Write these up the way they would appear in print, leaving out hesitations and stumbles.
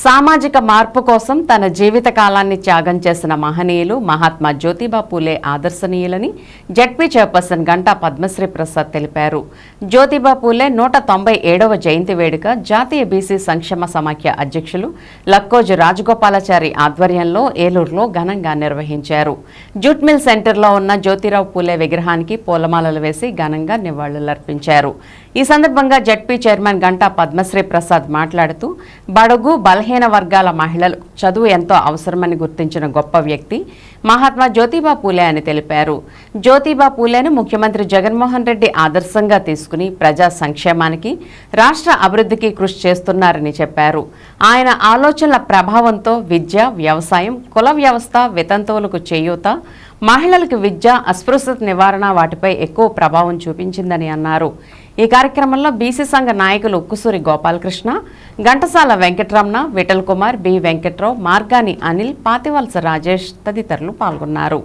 సామాజిక మార్పు కోసం తన జీవిత కాలాన్ని త్యాగం చేసిన మహనీయులు మహాత్మా జ్యోతిబా పూలే ఆదర్శనీయులని జడ్పీ చైర్పర్సన్ గంటా పద్మశ్రీ ప్రసాద్ తెలిపారు. జ్యోతిబా పూలే 197వ జయంతి వేడుక జాతీయ బీసీ సంక్షేమ సమాఖ్య అధ్యక్షులు లక్కోజు రాజగోపాలాచారి ఆధ్వర్యంలో ఏలూరులో ఘనంగా నిర్వహించారు. జూట్ మిల్ సెంటర్లో ఉన్న జ్యోతిరావు పూలే విగ్రహానికి పూలమాలలు వేసి ఘనంగా నివాళులర్పించారు. ఈ సందర్భంగా జడ్పీ చైర్మన్ గంటా పద్మశ్రీ ప్రసాద్ మాట్లాడుతూ బడుగు బలహీన వర్గాల మహిళలు చదువు ఎంతో అవసరమని గుర్తించిన గొప్ప వ్యక్తి మహాత్మా జ్యోతిబా పూలే అని తెలిపారు. జ్యోతిబా పూలేను ముఖ్యమంత్రి జగన్మోహన్ రెడ్డి ఆదర్శంగా తీసుకుని ప్రజా సంక్షేమానికి రాష్ట్ర అభివృద్ధికి కృషి చేస్తున్నారని చెప్పారు. ఆయన ఆలోచనల ప్రభావంతో విద్య, వ్యవసాయం, కుల వ్యవస్థ, వితంతువులకు చేయూత, మహిళలకు విద్య, అస్పృశ్యత నివారణ వాటిపై ఎక్కువ ప్రభావం చూపించిందని అన్నారు. ఈ కార్యక్రమంలో బీసీ సంఘ నాయకులు ఉక్కుసూరి గోపాలకృష్ణ, ఘంటసాల వెంకటరమణ, విఠల్ కుమార్, బి వెంకట్రావు, మార్గాని అనిల్, పాతివలస రాజేష్ తదితరులు పాల్గొన్నారు.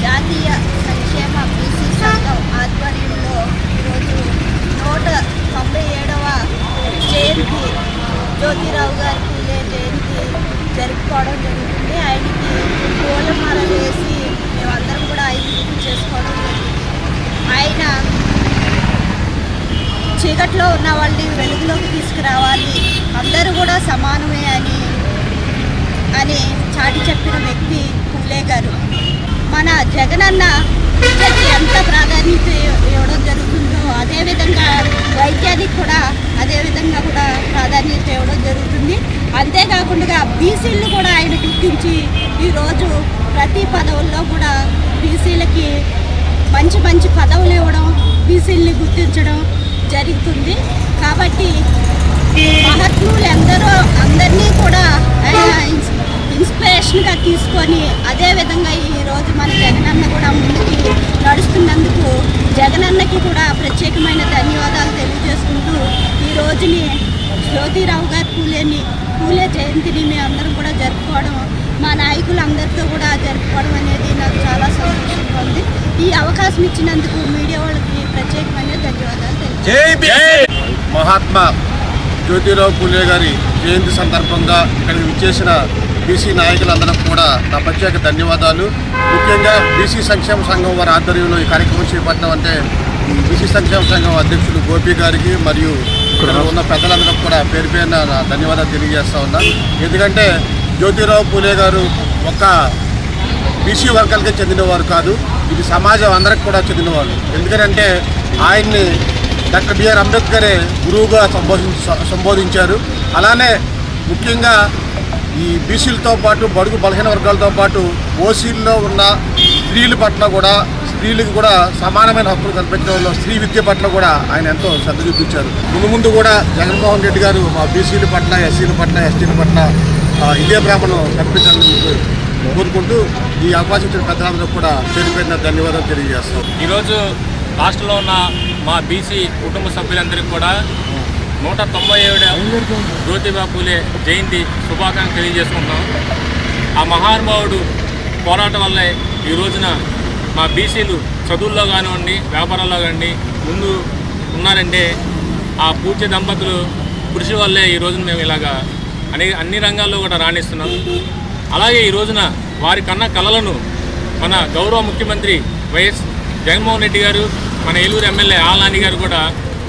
జాతీయ సంక్షేమ బీసీ సంఘం ఆధ్వర్యంలో ఈరోజు 197వ జయంతి జ్యోతిరావు గారి పూలే జయంతి జరుపుకోవడం జరుగుతుంది. ఆయనకి పూలమాల వేసి మేమందరం కూడా ఆయన చేసుకోవడం జరుగుతుంది. ఆయన చీకట్లో ఉన్న వాళ్ళని వెలుగులోకి తీసుకురావాలి, అందరూ కూడా సమానమే అని చాటి చెప్పిన వ్యక్తి పూలే గారు. మన జగనన్న విద్యకి ఎంత ప్రాధాన్యత ఇవ్వడం జరుగుతుందో అదేవిధంగా వైద్యానికి కూడా అదేవిధంగా కూడా ప్రాధాన్యత ఇవ్వడం జరుగుతుంది. అంతేకాకుండా బీసీలను కూడా ఆయన గుర్తించి ఈరోజు ప్రతి పదవుల్లో కూడా బీసీలకి మంచి మంచి పదవులు ఇవ్వడం, బీసీలని గుర్తించడం జరుగుతుంది. కాబట్టి మహాత్ములు అందరినీ కూడా ఇన్స్పిరేషన్గా తీసుకొని అదేవిధంగా ఈరోజు మన జగనన్న కూడా ముందుకి నడుస్తున్నందుకు జగనన్నకి కూడా ప్రత్యేకమైన ధన్యవాదాలు తెలియజేసుకుంటూ ఈ రోజుని జ్యోతిరావు గారి పూలే జయంతిని మేము అందరం కూడా జరుపుకోవడం, మా నాయకులందరితో కూడా జరుపుకోవడం అనేది నాకు చాలా సంతోషంగా ఉంది. ఈ అవకాశం ఇచ్చినందుకు మీడియా వాళ్ళకి ప్రత్యేకమైన ధన్యవాదాలు తెలియజేస్తాను. మహాత్మా జ్యోతిరావు పూలే గారి జయంతి సందర్భంగా ఇక్కడికి విచ్చేసిన బీసీ నాయకులందరికీ కూడా నా ప్రత్యేక ధన్యవాదాలు. ముఖ్యంగా బీసీ సంక్షేమ సంఘం వారి ఆధ్వర్యంలో ఈ కార్యక్రమం చేపట్టడం అంటే బీసీ సంక్షేమ సంఘం అధ్యక్షులు గోపి గారికి మరియు ఇక్కడ ఉన్న పెద్దలందరికీ కూడా పేరు పేరున ధన్యవాదాలు తెలియజేస్తా ఉన్నా. ఎందుకంటే జ్యోతిరావు పూలే గారు ఒక బీసీ వర్గాలకే చెందినవారు కాదు, ఇది సమాజం అందరికి కూడా చెందినవారు. ఎందుకంటే ఆయన్ని డాక్టర్ బిఆర్ అంబేద్కరే గురువుగా సంబోధించారు. అలానే ముఖ్యంగా ఈ బీసీలతో పాటు బడుగు బలహీన వర్గాలతో పాటు ఓసీల్లో ఉన్న స్త్రీల పట్ల కూడా స్త్రీలకు కూడా సమానమైన హక్కులు కల్పించడంలో స్త్రీ విద్య పట్ల కూడా ఆయన ఎంతో శ్రద్ధ చూపించారు. ముందు కూడా జగన్మోహన్ రెడ్డి గారు మా బీసీల పట్ల, ఎస్సీల పట్ల, ఎస్టీల పట్ల ఇదే ప్రేమను కల్పించాలని కోరుకుంటూ ఈ అవకాశం ఇచ్చిన పెద్దలందరూ కూడా పేరు పేరున ధన్యవాదాలు తెలియజేస్తాం. ఈరోజు రాష్ట్రంలో ఉన్న మా బీసీ కుటుంబ సభ్యులందరికీ కూడా 197వ జ్యోతిబా పూలే జయంతి శుభాకాంక్షలు తెలియజేసుకుంటున్నాం. ఆ మహానుభావుడు పోరాటం వల్లే ఈ రోజున మా బీసీలు చదువుల్లో కానివ్వండి, వ్యాపారాల్లో కానివ్వండి ముందు ఉన్నారంటే ఆ పూజ్య దంపతులు కృషి వల్లే ఈ రోజున మేము ఇలాగా అన్ని రంగాల్లో కూడా రాణిస్తున్నాం. అలాగే ఈ రోజున వారి కన్న కళలను మన గౌరవ ముఖ్యమంత్రి వైఎస్ జగన్మోహన్ రెడ్డి గారు, మన ఏలూరు ఎమ్మెల్యే ఆల్నాని గారు కూడా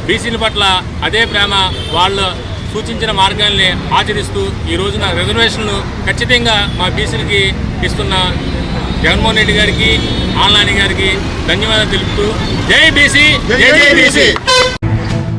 బీసీల పట్ల అదే ప్రేమ, వాళ్ళు సూచించిన మార్గాల్ని ఆచరిస్తూ ఈ రోజున రిజర్వేషన్లు ఖచ్చితంగా మా బీసీలకి ఇస్తున్న జగన్మోహన్ రెడ్డి గారికి, ఆల్నాని గారికి ధన్యవాదాలు తెలుపుతూ జై బీసీ, జై బీసీ.